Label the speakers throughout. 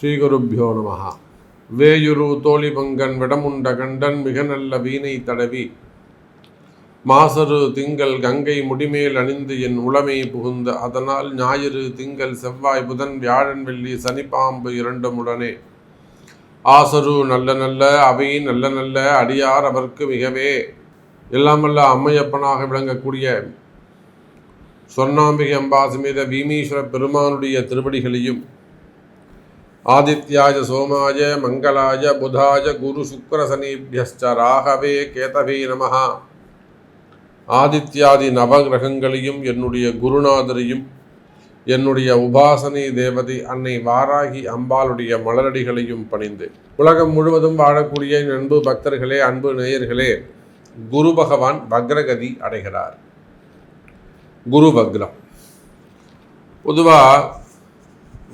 Speaker 1: ஸ்ரீகுருப்யோ நமஹ. வேயுரு தோழி பங்கன் விடமுண்ட கண்டன் மிக நல்ல வீணை தடவி மாசரு திங்கள் கங்கை முடிமேல் அணிந்து என் உளமை புகுந்த அதனால் ஞாயிறு திங்கள் செவ்வாய் புதன் வியாழன் வெள்ளி சனிப்பாம்பு இரண்டுமுடனே ஆசரு நல்ல நல்ல அவை நல்ல நல்ல அடியார் அவர்க்கு மிகவே எல்லாமல்ல அம்மையப்பனாக விளங்கக்கூடிய சொர்ணாம்பிகை அம்பா சமேத பீமீஸ்வர பெருமானுடைய திருவடிகளையும் ஆதித்யாய சோமாய மங்களாய புதாய குரு சுக்கர சனீபியஸ்ச ராகவே கேதவே நமஹ. ஆதித்யாதி நவகிரகங்களையும் என்னுடைய குருநாதரையும் என்னுடைய உபாசனை தேவதை அன்னை வாராகி அம்பாளுடைய மலரடிகளையும் பணிந்து உலகம் முழுவதும் வாழக்கூடிய அன்பு பக்தர்களே, அன்பு நேயர்களே, குரு பகவான் வக்ரகதி அடைகிறார். குரு வக்ரம். பொதுவாக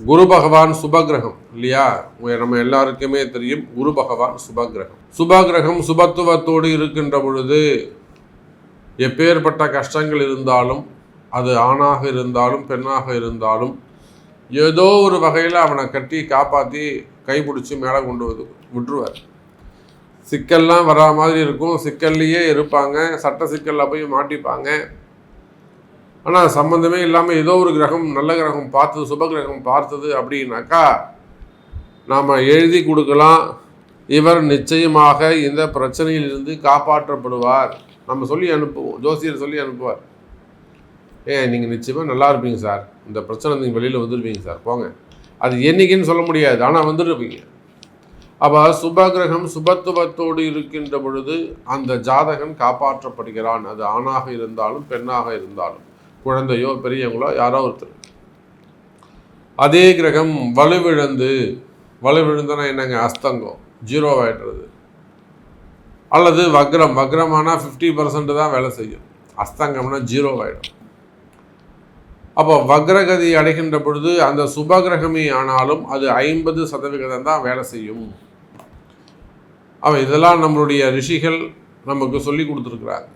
Speaker 1: குரு பகவான் சுபகிரகம் இல்லையா? நம்ம எல்லாருக்குமே தெரியும் குரு பகவான் சுபகிரகம். சுபகிரகம் சுபத்துவத்தோடு இருக்கின்ற பொழுது எப்பேற்பட்ட கஷ்டங்கள் இருந்தாலும், அது ஆணாக இருந்தாலும் பெண்ணாக இருந்தாலும், ஏதோ ஒரு வகையில் அவனை கட்டி காப்பாற்றி கைப்பிடிச்சி மேலே கொண்டு விட்டுருவார். சிக்கல்லாம் வரா மாதிரி இருக்கும், சிக்கல்லையே இருப்பாங்க, சட்ட சிக்கலில் போய் மாட்டிப்பாங்க. ஆனால் சம்மந்தமே இல்லாமல் ஏதோ ஒரு கிரகம், நல்ல கிரகம் பார்த்தது, சுப கிரகம் பார்த்தது அப்படின்னாக்கா நாம் எழுதி கொடுக்கலாம், இவர் நிச்சயமாக இந்த பிரச்சனையிலிருந்து காப்பாற்றப்படுவார். நம்ம சொல்லி அனுப்புவோம், ஜோசியர் சொல்லி அனுப்புவார். நீங்கள் நிச்சயமாக நல்லா இருப்பீங்க சார், இந்த பிரச்சனை நீங்கள் வெளியில் வந்துடுவீங்க சார், போங்க. அது என்னைக்குன்னு சொல்ல முடியாது, ஆனால் வந்துடுவீங்க. அப்போ சுபகிரகம் சுபத்துவத்தோடு இருக்கின்ற பொழுது அந்த ஜாதகன் காப்பாற்றப்படுகிறான். அது ஆணாக இருந்தாலும் பெண்ணாக இருந்தாலும், குழந்தையோ பெரியவங்களோ யாரோ ஒருத்தர். அதே கிரகம் வலுவிழுந்தனா என்னங்க? அஸ்தங்கம், ஜீரோவாயிடுறது. அல்லது வக்ரமானா 50% தான் வேலை செய்யும், அஸ்தங்கம்னா ஜீரோவாயிடும். அப்போ வக்ரகதி அடைகின்ற பொழுது அந்த சுபகிரகமே ஆனாலும் அது 50% தான் வேலை செய்யும். இதெல்லாம் நம்மளுடைய ரிஷிகள் நமக்கு சொல்லி கொடுத்துருக்குறாங்க.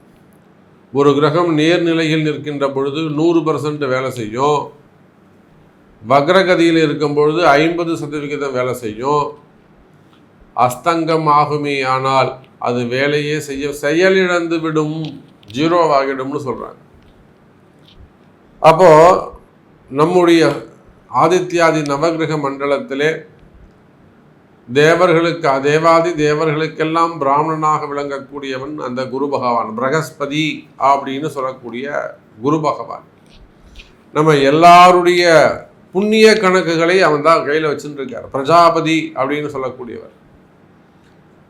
Speaker 1: ஒரு கிரகம் நேர்நிலையில் நிற்கின்ற பொழுது 100% வேலை செய்யும், வக்ரகதியில் இருக்கும் பொழுது 50% வேலை செய்யும். அஸ்தங்கம் ஆகுமே ஆனால் அது வேலையே செயலிழந்து விடும், ஜீரோவாகிடும்னு சொல்கிறாங்க. அப்போது நம்முடைய ஆதித்யாதி நவகிரக மண்டலத்திலே தேவாதி தேவர்களுக்கெல்லாம் பிராமணனாக விளங்கக்கூடியவன் அந்த குரு பகவான், பிரகஸ்பதி அப்படின்னு சொல்லக்கூடிய குரு பகவான். நம்ம எல்லாருடைய புண்ணிய கணக்குகளை அவன் தான் கையில் வச்சுட்டு இருக்கார். பிரஜாபதி அப்படின்னு சொல்லக்கூடியவர்.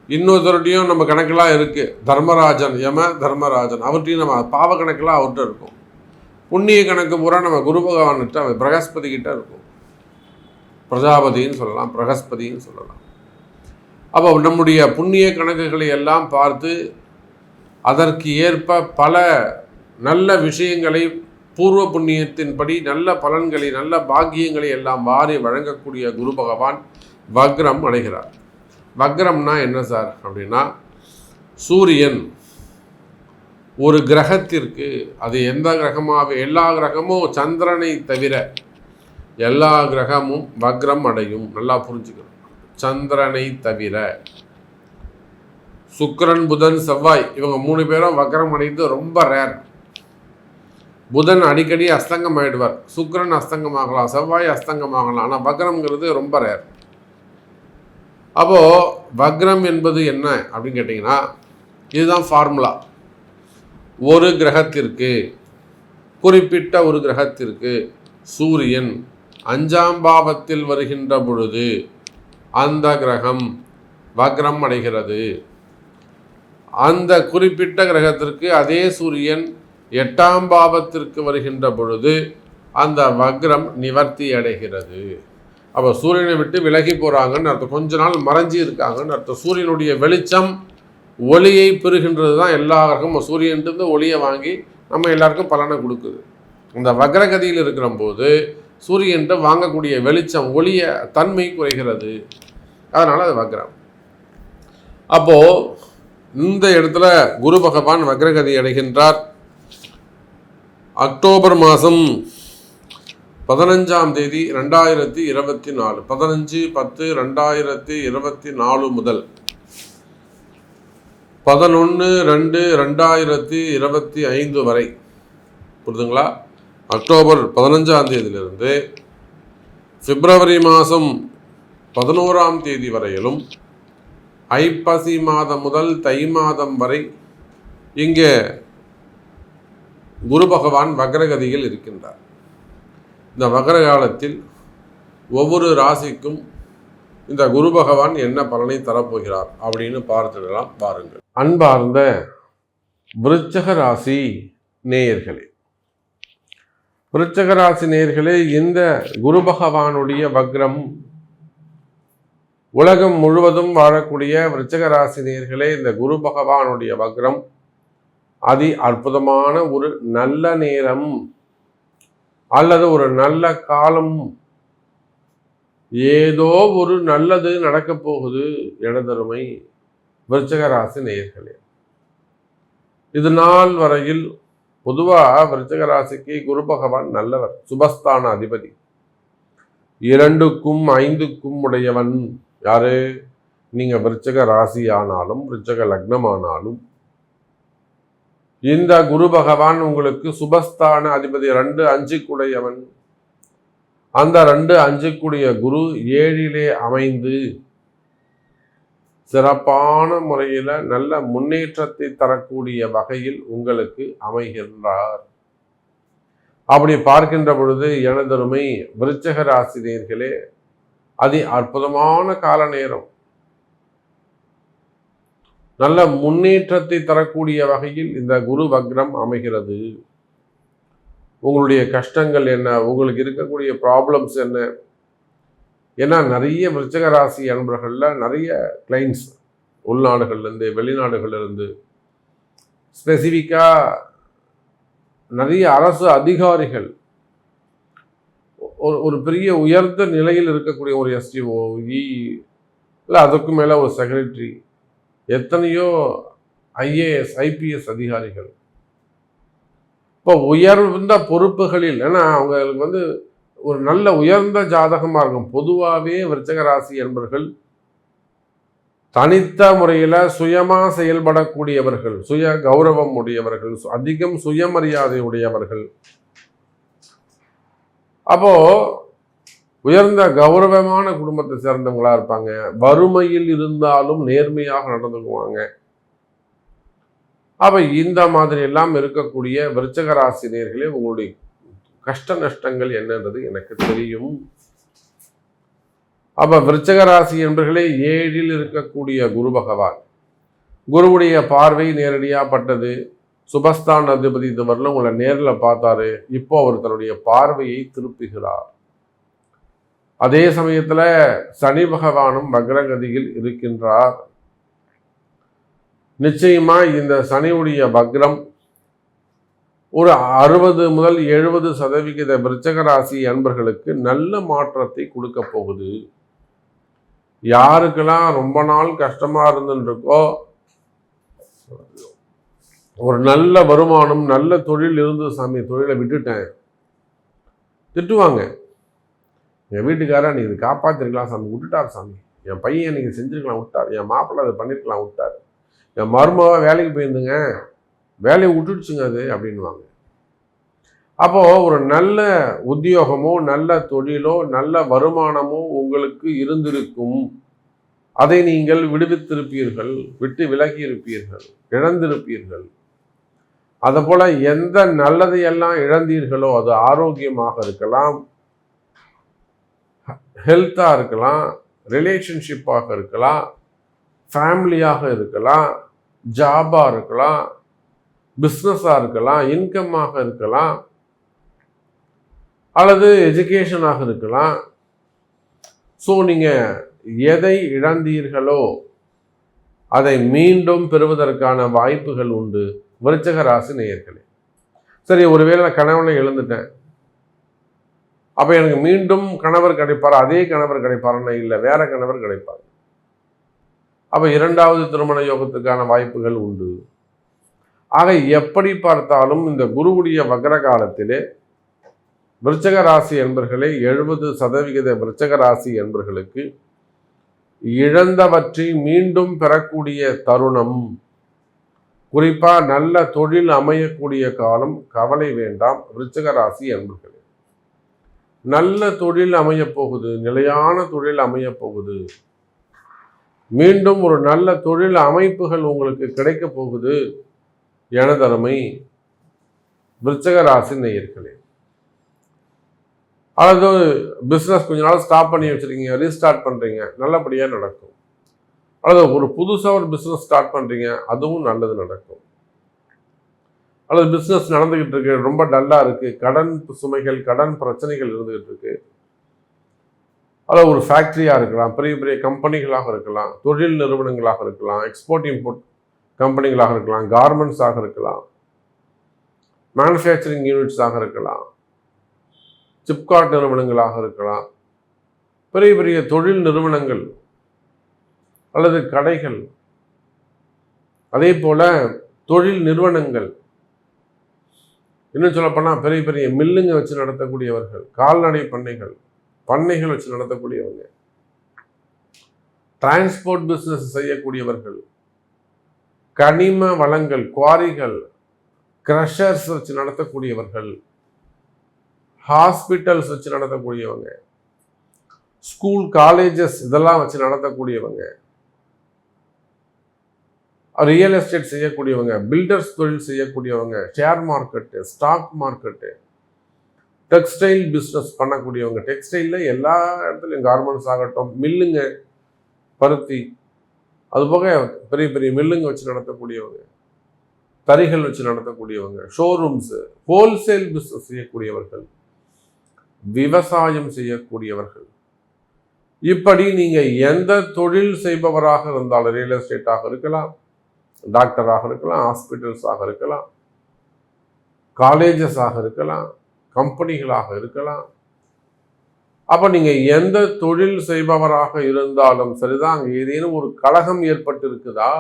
Speaker 1: இன்னொருத்தருடையும் நம்ம கணக்கெல்லாம் இருக்குது, தர்மராஜன், தர்மராஜன், அவர்கிட்டையும் நம்ம பாவ கணக்கெல்லாம் அவர்கிட்ட இருக்கும். புண்ணிய கணக்கு பூரா நம்ம குரு பகவான்கிட்ட, பிரகஸ்பதி கிட்ட இருக்கும். பிரஜாபதின்னு சொல்லலாம், பிரகஸ்பதின்னு சொல்லலாம். அப்போ நம்முடைய புண்ணிய கணக்குகளை எல்லாம் பார்த்து அதற்கு ஏற்ப பல நல்ல விஷயங்களை, பூர்வ புண்ணியத்தின்படி நல்ல பலன்களை, நல்ல பாக்கியங்களை எல்லாம் வாரி வழங்கக்கூடிய குரு பகவான் வக்ரம் அடைகிறார். வக்ரம்னா என்ன சார் அப்படின்னா, சூரியன் ஒரு கிரகத்திற்கு, அது எந்த கிரகமாக, எல்லா கிரகமும் சந்திரனை தவிர எல்லா கிரகமும் வக்ரம் அடையும். நல்லா புரிஞ்சுக்கணும். சந்திரனை தவிர சுக்கிரன், புதன், செவ்வாய் இவங்க 3 பேரும் வக்ரம் அடைந்து ரொம்ப ரேர். புதன் அடிக்கடி அஸ்தங்கம் ஆகிடுவார், சுக்கிரன் அஸ்தங்கமாகலாம், செவ்வாய் அஸ்தங்கமாகலாம், ஆனால் வக்ரம்ங்கிறது ரொம்ப ரேர். அப்போது வக்ரம் என்பது என்ன அப்படின்னு கேட்டிங்கன்னா, இதுதான் ஃபார்முலா. ஒரு கிரகத்திற்கு, குறிப்பிட்ட ஒரு கிரகத்திற்கு சூரியன் 5ஆம் பாவத்தில் வருகின்ற பொழுது அந்த கிரகம் வக்ரம் அடைகிறது. அந்த குறிப்பிட்ட கிரகத்திற்கு அதே சூரியன் 8ஆம் பாவத்திற்கு வருகின்ற பொழுது அந்த வக்ரம் நிவர்த்தி அடைகிறது. அப்போ சூரியனை விட்டு விலகி போகிறாங்கன்னு அர்த்தம், கொஞ்ச நாள் மறைஞ்சி இருக்காங்கன்னு அர்த்தம். சூரியனுடைய வெளிச்சம் ஒளியை பெறுகின்றது தான் எல்லா கிரகமும். சூரியன்ட்டு ஒளியை வாங்கி நம்ம எல்லாருக்கும் பலனை கொடுக்குது. இந்த வக்ரகதியில் இருக்கிற போது சூரியன்ட்டு வாங்கக்கூடிய வெளிச்சம், ஒளிய தன்மை குறைகிறது. அதனால் அது வக்ரம். அப்போது இந்த இடத்துல குரு பகவான் வக்ரகதி அடைகின்றார். அக்டோபர் மாதம் 15ஆம் தேதி 2024, 15/10/2024 முதல் 11/2/2025 வரை, புரியுதுங்களா? அக்டோபர் 15ஆம் தேதியிலிருந்து பிப்ரவரி மாதம் 11ஆம் தேதி வரையிலும், ஐப்பசி மாதம் முதல் தை மாதம் வரை இங்கே குரு பகவான் வக்ரகதியில் இருக்கின்றார். இந்த வக்ர காலத்தில் ஒவ்வொரு ராசிக்கும் இந்த குரு பகவான் என்ன பலனை தரப்போகிறார் அப்படின்னு பார்த்துடலாம். பாருங்கள். அன்பார்ந்த விருச்சக ராசி நேயர்களே, விருச்சக ராசி நேயர்களே, இந்த குரு பகவானுடைய வக்ரம் உலகம் முழுவதும் வாழக்கூடிய விருச்சக ராசி நேயர்களே, இந்த குரு பகவானுடைய வக்ரம் அதி அற்புதமான ஒரு நல்ல நேரம் அல்லது ஒரு நல்ல காலம், ஏதோ ஒரு நல்லது நடக்க போகுது எனதருமை விருச்சக ராசி நேயர்களே. இது நாள் வரையில் பொதுவாக விருச்சக ராசிக்கு குரு பகவான் நல்லவர், சுபஸ்தான அதிபதி, 2க்கும் 5க்கும் உடையவன். யாரு? நீங்க விருச்சக ராசி ஆனாலும் விருச்சக லக்னமானாலும் இந்த குரு பகவான் உங்களுக்கு சுபஸ்தான அதிபதி, 2-5க்குடையவன். அந்த 2-5க்குடைய குரு 7லே அமைந்து சிறப்பான முறையில் நல்ல முன்னேற்றத்தை தரக்கூடிய வகையில் உங்களுக்கு அமைகின்றார். அப்படி பார்க்கின்ற பொழுது எனதருமை விருச்சக ராசி நேயர்களே, அதி அற்புதமான கால நேரம், நல்ல முன்னேற்றத்தை தரக்கூடிய வகையில் இந்த குரு வக்ரம் அமைகிறது. உங்களுடைய கஷ்டங்கள் என்ன, உங்களுக்கு இருக்கக்கூடிய ப்ராப்ளம்ஸ் என்ன? ஏன்னா நிறைய விருச்சக ராசி அன்பர்கள்ல நிறைய கிளைண்ட்ஸ் உள்நாடுகள்லேருந்து வெளிநாடுகள்லேருந்து ஸ்பெசிஃபிக்காக நிறைய அரசு அதிகாரிகள், ஒரு பெரிய உயர்ந்த நிலையில் இருக்கக்கூடிய ஒரு எஸ்டிஓ, இல்லை அதுக்கு மேலே ஒரு செக்ரட்டரி, எத்தனையோ ஐஏஎஸ் ஐபிஎஸ் அதிகாரிகள், இப்போ உயர்ந்த பொறுப்புகளில், ஏன்னா அவங்களுக்கு ஒரு நல்ல உயர்ந்த ஜாதகமாக இருக்கும். பொதுவாகவே விருச்சக ராசி என்பவர்கள் தனித்த முறையில் சுயமாக செயல்படக்கூடியவர்கள், சுய கௌரவம் உடையவர்கள், அதிகம் சுயமரியாதை உடையவர்கள். அப்போ உயர்ந்த கௌரவமான குடும்பத்தை சேர்ந்தவங்களா இருப்பாங்க. வறுமையில் இருந்தாலும் நேர்மையாக நடந்துக்குவாங்க. அப்ப இந்த மாதிரி எல்லாம் இருக்கக்கூடிய விருச்சக ராசி நேயர்களே, உங்களுடைய கஷ்ட நஷ்டங்கள் என்னன்றது எனக்கு தெரியும். அப்ப விருச்சக ராசி என்பவர்களே, 7ல் இருக்கக்கூடிய குரு பகவான், குருவுடைய பார்வை நேரடியாக பட்டது. சுபஸ்தான் அதிபதி இதுவரையிலும் உங்களை நேரில் பார்த்தாரு, இப்போ அவர் தன்னுடைய பார்வையை திருப்புகிறார். அதே சமயத்துல சனி பகவானும் வக்ரகதியில் இருக்கின்றார். நிச்சயமா இந்த சனியுடைய வக்ரம் ஒரு 60 முதல் 70% விருச்சக ராசி அன்பர்களுக்கு நல்ல மாற்றத்தை கொடுக்க போகுது. யாருக்கெல்லாம் ரொம்ப நாள் கஷ்டமா இருந்துருக்கோ, ஒரு நல்ல வருமானம் நல்ல தொழில் இருந்து, சாமி தொழிலை விட்டுட்டேன், திட்டுவாங்க. என் வீட்டுக்காரர் நீ இது காப்பாற்றிருக்கலாம் சாமி, விட்டுட்டார் சாமி, என் பையன் நீங்கள் செஞ்சுருக்கலாம் விட்டார், என் மாப்பிள்ளை அதை பண்ணியிருக்கலாம் விட்டார், என் மருமவா வேலைக்கு போயிருந்துங்க வேலையை விட்டுடுச்சுங்க அது அப்படின்வாங்க. அப்போது ஒரு நல்ல உத்தியோகமோ நல்ல தொழிலோ நல்ல வருமானமோ உங்களுக்கு இருந்திருக்கும். அதை நீங்கள் விடுவித்திருப்பீர்கள், விட்டு விலகி இருப்பீர்கள், இழந்திருப்பீர்கள். அதுபோல் எந்த நல்லதையெல்லாம் இழந்தீர்களோ, அது ஆரோக்கியமாக இருக்கலாம், ஹெல்த்தாக இருக்கலாம், ரிலேஷன்ஷிப்பாக இருக்கலாம், ஃபேமிலியாக இருக்கலாம், ஜாபாக இருக்கலாம், பிஸ்னஸாக இருக்கலாம், இன்கம்மாக இருக்கலாம், அல்லது எஜுகேஷனாக இருக்கலாம். ஸோ நீங்கள் எதை இழந்தீர்களோ அதை மீண்டும் பெறுவதற்கான வாய்ப்புகள் உண்டு விருச்சக ராசி நேயர்களே. சரி, ஒருவேளை நான் கணவனை இழந்துட்டேன், அப்போ எனக்கு மீண்டும் கணவர் கிடைப்பார், அதே கணவர் கிடைப்பாருன்னா இல்லை, வேற கணவர் கிடைப்பார். அப்போ 2வது திருமண யோகத்துக்கான வாய்ப்புகள் உண்டு. ஆக எப்படி பார்த்தாலும் இந்த குருவுடைய வக்ர காலத்திலே விருச்சக ராசி என்பர்களே, 70% விருச்சக ராசி என்பர்களுக்கு இழந்தவற்றை மீண்டும் பெறக்கூடிய தருணம். குறிப்பா நல்ல தொழில் அமையக்கூடிய காலம். கவலை வேண்டாம் விருச்சக ராசி என்பர்களே. நல்ல தொழில் அமையப் போகுது, நிலையான தொழில் அமையப் போகுது. மீண்டும் ஒரு நல்ல தொழில் அமைப்புகள் உங்களுக்கு கிடைக்க போகுது. எனதருமை விருச்சக ராசி நேயர்களே. அல்லது பிஸ்னஸ் கொஞ்ச நாள் ஸ்டாப் பண்ணி வச்சிருக்கீங்க, ரீஸ்டார்ட் பண்றீங்க, நல்லபடியா நடக்கும். அல்லது ஒரு புதுசாக ஒரு பிஸ்னஸ் ஸ்டார்ட் பண்றீங்க, அதுவும் நல்லது நடக்கும். அல்லது பிஸ்னஸ் நடந்துகிட்டு இருக்கு, ரொம்ப டல்லா இருக்கு, கடன் சுமைகள், கடன் பிரச்சனைகள் இருந்துகிட்டு இருக்கு. அல்லது ஒரு ஃபேக்டரியா இருக்கலாம், பெரிய பெரிய கம்பெனிகளாக இருக்கலாம், தொழில் நிறுவனங்களாக இருக்கலாம், எக்ஸ்போர்ட் இம்போர்ட் கம்பெனிகளாக இருக்கலாம், கார்மெண்ட்ஸாக இருக்கலாம், மேனுஃபேக்சரிங் யூனிட்ஸாக இருக்கலாம், சிப்காட் நிறுவனங்களாக இருக்கலாம், பெரிய பெரிய தொழில் நிறுவனங்கள் அல்லது கடைகள், அதே போல தொழில் நிறுவனங்கள், இன்னும் சொல்லப்போனால் பெரிய பெரிய மில்லுங்க வச்சு நடத்தக்கூடியவர்கள், கால்நடை பண்ணைகள் வச்சு நடத்தக்கூடியவங்க, டிரான்ஸ்போர்ட் பிஸ்னஸ் செய்யக்கூடியவர்கள், கனிம வளங்கள், குவாரிகள், கிரஷர்ஸ் வச்சு நடத்தக்கூடியவர்கள், ஹாஸ்பிட்டல்ஸ் வச்சு நடத்தக்கூடியவங்க, ஸ்கூல் காலேஜஸ் இதெல்லாம் வச்சு நடத்தக்கூடியவங்க, ரியல் எஸ்டேட் செய்யக்கூடியவங்க, பில்டர்ஸ் தொழில் செய்யக்கூடியவங்க, share market, stock market, textile business பண்ணக்கூடியவங்க, டெக்ஸ்டைலில் எல்லா இடத்துலையும் கார்மெண்ட்ஸ் ஆகட்டும், மில்லுங்க, பருத்தி, அதுபோக பெரிய பெரிய மில்லுங்க வச்சு நடத்தக்கூடியவங்க, தறிகள் வச்சு நடத்தக்கூடியவங்க, ஷோரூம்ஸு, ஹோல்சேல் பிஸ்னஸ் செய்யக்கூடியவர்கள், விவசாயம் செய்யக்கூடியவர்கள், இப்படி நீங்கள் எந்த தொழில் செய்பவராக இருந்தாலும், ரியல் எஸ்டேட்டாக இருக்கலாம், டாக்டராக இருக்கலாம், ஹாஸ்பிட்டல்ஸாக இருக்கலாம், காலேஜஸாக இருக்கலாம், கம்பெனிகளாக இருக்கலாம். அப்போ நீங்கள் எந்த தொழில் செய்பவராக இருந்தாலும் சரிதான், அங்கே ஏதேனும் ஒரு கலகம் ஏற்பட்டு இருக்குதா,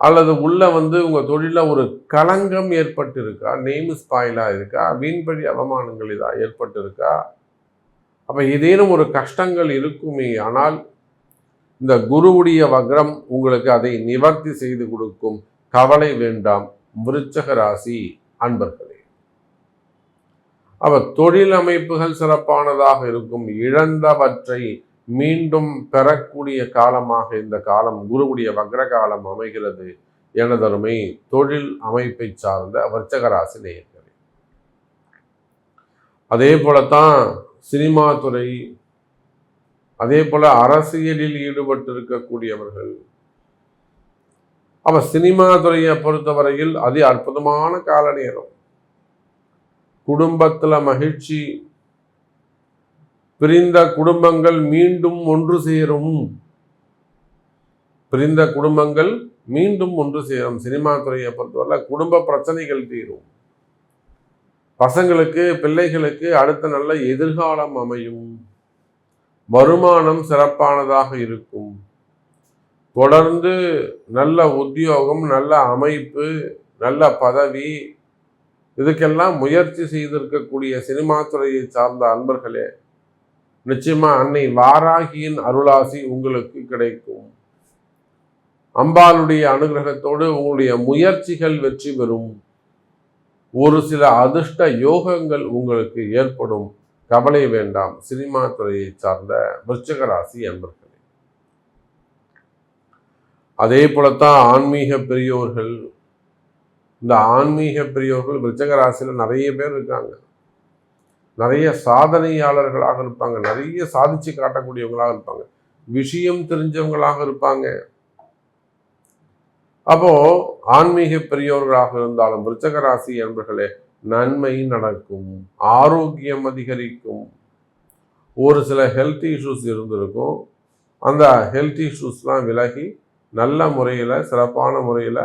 Speaker 1: அல்லது உள்ள உங்கள் தொழிலில் ஒரு களங்கம் ஏற்பட்டு இருக்கா, நேம் ஸ்பாயிலாக இருக்கா, வீண்பழி அவமானங்கள் இதாக ஏற்பட்டு இருக்கா, அப்போ ஏதேனும் ஒரு கஷ்டங்கள் இருக்குமே. ஆனால் இந்த குருவுடைய வக்ரம் உங்களுக்கு அதை நிவர்த்தி செய்து கொடுக்கும். கவலை வேண்டாம் விருச்சக ராசி அன்பர்களே. அவர் தொழில் அமைப்புகள் சிறப்பானதாக இருக்கும். இழந்தவற்றை மீண்டும் பெறக்கூடிய காலமாக இந்த காலம், குருவுடைய வக்ர காலம் அமைகிறது. எனதருமை தொழில் அமைப்பை சார்ந்த விருச்சக ராசி நேயர்களே. அதே போலத்தான் சினிமா துறை, அதே போல அரசியலில் ஈடுபட்டு இருக்கக்கூடியவர்கள். அப்ப சினிமா துறையை பொறுத்தவரையில் அது அற்புதமான கால நேரம். குடும்பத்துல மகிழ்ச்சி, பிரிந்த குடும்பங்கள் மீண்டும் ஒன்று சேரும். பிரிந்த குடும்பங்கள் மீண்டும் ஒன்று சேரும். சினிமா துறையை பொறுத்தவரை குடும்ப பிரச்சனைகள் தீரும். பசங்களுக்கு, பிள்ளைகளுக்கு அடுத்த நல்ல எதிர்காலம் அமையும். வருமானம் சிறப்பானதாக இருக்கும். தொடர்ந்து நல்ல உத்தியோகம், நல்ல அமைப்பு, நல்ல பதவி, இதுக்கெல்லாம் முயற்சி செய்திருக்கக்கூடிய சினிமா துறையை சார்ந்த அன்பர்களே, நிச்சயமா அன்னை வாராகியின் அருளாசி உங்களுக்கு கிடைக்கும். அம்பாளுடைய அனுகிரகத்தோடு உங்களுடைய முயற்சிகள் வெற்றி பெறும். ஒரு சில அதிர்ஷ்ட யோகங்கள் உங்களுக்கு ஏற்படும். கவலை வேண்டாம் சினிமா துறையை சார்ந்த விருச்சிக ராசி அன்பர்களே. அதே போலத்தான் ஆன்மீக பெரியோர்கள். இந்த ஆன்மீக பெரியோர்கள் விருச்சிக ராசியில் நிறைய பேர் இருக்காங்க. நிறைய சாதனையாளர்களாக இருப்பாங்க, நிறைய சாதிச்சு காட்டக்கூடியவங்களாக இருப்பாங்க, விஷயம் தெரிஞ்சவங்களாக இருப்பாங்க. அப்போ ஆன்மீக பெரியோர்களாக இருந்தாலும் விருச்சிக ராசி என்பர்களே, நன்மை நடக்கும், ஆரோக்கியம் அதிகரிக்கும். ஒரு சில ஹெல்த் இஷ்யூஸ் இருந்திருக்கும், அந்த ஹெல்த் இஷ்யூஸ்லாம் விலகி நல்ல முறையில், சிறப்பான முறையில்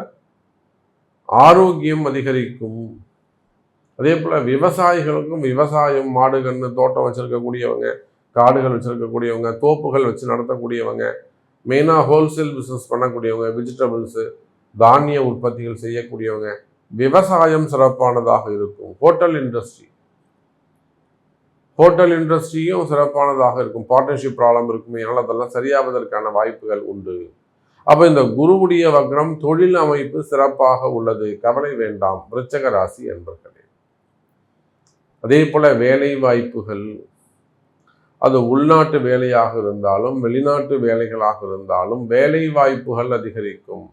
Speaker 1: ஆரோக்கியம் அதிகரிக்கும். அதே போல் விவசாயிகளுக்கும், விவசாயம், மாடு கன்று தோட்டம் வச்சுருக்கக்கூடியவங்க, காடுகள் வச்சுருக்கக்கூடியவங்க, தோப்புகள் வச்சு நடத்தக்கூடியவங்க, மெயினாக ஹோல்சேல் பிஸ்னஸ் பண்ணக்கூடியவங்க, வெஜிடபிள்ஸு, தானிய உற்பத்திகள் செய்யக்கூடியவங்க, விவசாயம் சிறப்பானதாக இருக்கும். ஹோட்டல் இண்டஸ்ட்ரி, ஹோட்டல் இண்டஸ்ட்ரியும் சிறப்பானதாக இருக்கும். பார்ட்னர்ஷிப் ப்ராப்ளம் இருக்குமே, ஆனால் அதெல்லாம் சரியாவதற்கான வாய்ப்புகள் உண்டு. அப்போ இந்த குருவுடைய வக்ரம் தொழில் அமைப்பு சிறப்பாக உள்ளது, கவலை வேண்டாம் விருச்சக ராசி என்பர்களே. அதே போல வேலை வாய்ப்புகள், அது உள்நாட்டு வேலையாக இருந்தாலும் வெளிநாட்டு வேலைகளாக இருந்தாலும் வேலை வாய்ப்புகள் அதிகரிக்கும்.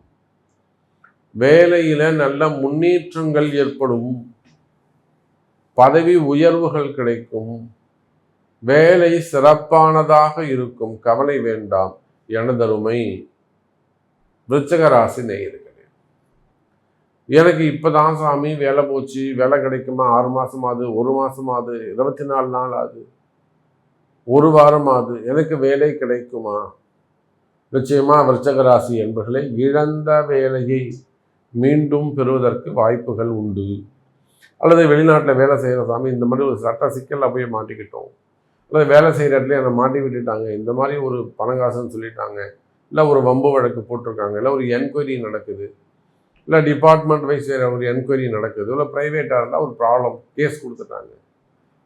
Speaker 1: வேலையில நல்ல முன்னேற்றங்கள் ஏற்படும், பதவி உயர்வுகள் கிடைக்கும், வேலை சிறப்பானதாக இருக்கும், கவலை வேண்டாம் எனதருமை விருச்சக ராசி நேயர்களே. எனக்கு இப்பதான் சாமி வேலை போச்சு, வேலை கிடைக்குமா, 6 மாசம் ஆகுது, 1 மாசம் ஆகுது, 24 நாள் ஆகுது, 1 வாரம் ஆகுது, எனக்கு வேலை கிடைக்குமா? நிச்சயமா விருச்சக ராசி என்பர்களே, இழந்த வேலையை மீண்டும் பெறுவதற்கு வாய்ப்புகள் உண்டு. அல்லது வெளிநாட்டில் வேலை செய்கிற சாமி, இந்த மாதிரி ஒரு சட்ட சிக்கலில் போய் மாட்டிக்கிட்டோம், அல்லது வேலை செய்கிற இடத்துல என்னை மாட்டி விட்டுட்டாங்க, இந்த மாதிரி ஒரு பணங்காசுன்னு சொல்லிட்டாங்க, இல்லை ஒரு வம்பு வழக்கு போட்டிருக்காங்க, இல்லை ஒரு என்கொயரி நடக்குது, இல்லை டிபார்ட்மெண்ட் வைஸ் ஒரு என்கொயரி நடக்குது, இல்லை ப்ரைவேட்டாக இருந்தால் ஒரு ப்ராப்ளம் கேஸ் கொடுத்துட்டாங்க.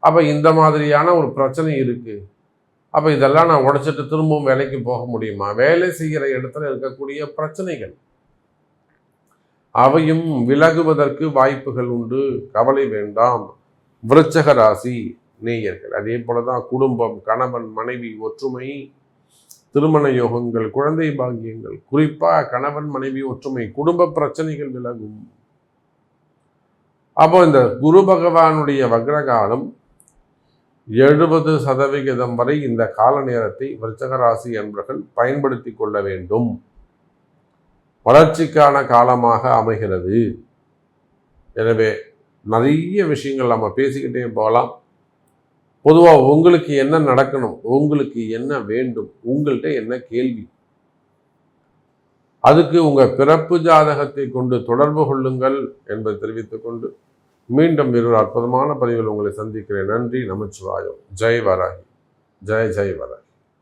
Speaker 1: அப்போ இந்த மாதிரியான ஒரு பிரச்சனை இருக்குது. அப்போ இதெல்லாம் நான் உடைச்சிட்டு திரும்பவும் வேலைக்கு போக முடியுமா? வேலை செய்கிற இடத்துல இருக்கக்கூடிய பிரச்சனைகள் அவையும் விலகுவதற்கு வாய்ப்புகள் உண்டு, கவலை வேண்டாம் விருச்சக ராசி நேயர்கள். அதே போலதான் குடும்பம், கணவன் மனைவி ஒற்றுமை, திருமண யோகங்கள், குழந்தை பாக்கியங்கள், குறிப்பா கணவன் மனைவி ஒற்றுமை, குடும்ப பிரச்சனைகள் விலகும். அப்போ இந்த குரு பகவானுடைய வக்ரகாலம் 70% வரை இந்த கால நேரத்தை விருச்சக ராசி என்பவர்கள் பயன்படுத்தி கொள்ள வேண்டும். வளர்ச்சிக்கான காலமாக அமைகிறது. எனவே நிறைய விஷயங்கள் நம்ம பேசிக்கிட்டே போகலாம். பொதுவாக உங்களுக்கு என்ன நடக்கணும், உங்களுக்கு என்ன வேண்டும், உங்கள்கிட்ட என்ன கேள்வி, அதுக்கு உங்கள் பிறப்பு ஜாதகத்தை கொண்டு தொடர்பு கொள்ளுங்கள் என்பதை தெரிவித்துக் கொண்டு மீண்டும் ஒரு அற்புதமான பதிவில் உங்களை சந்திக்கிறேன். நன்றி, நமச்சிவாயம். ஜெய் வராகி, ஜெய் ஜெய் வராகி.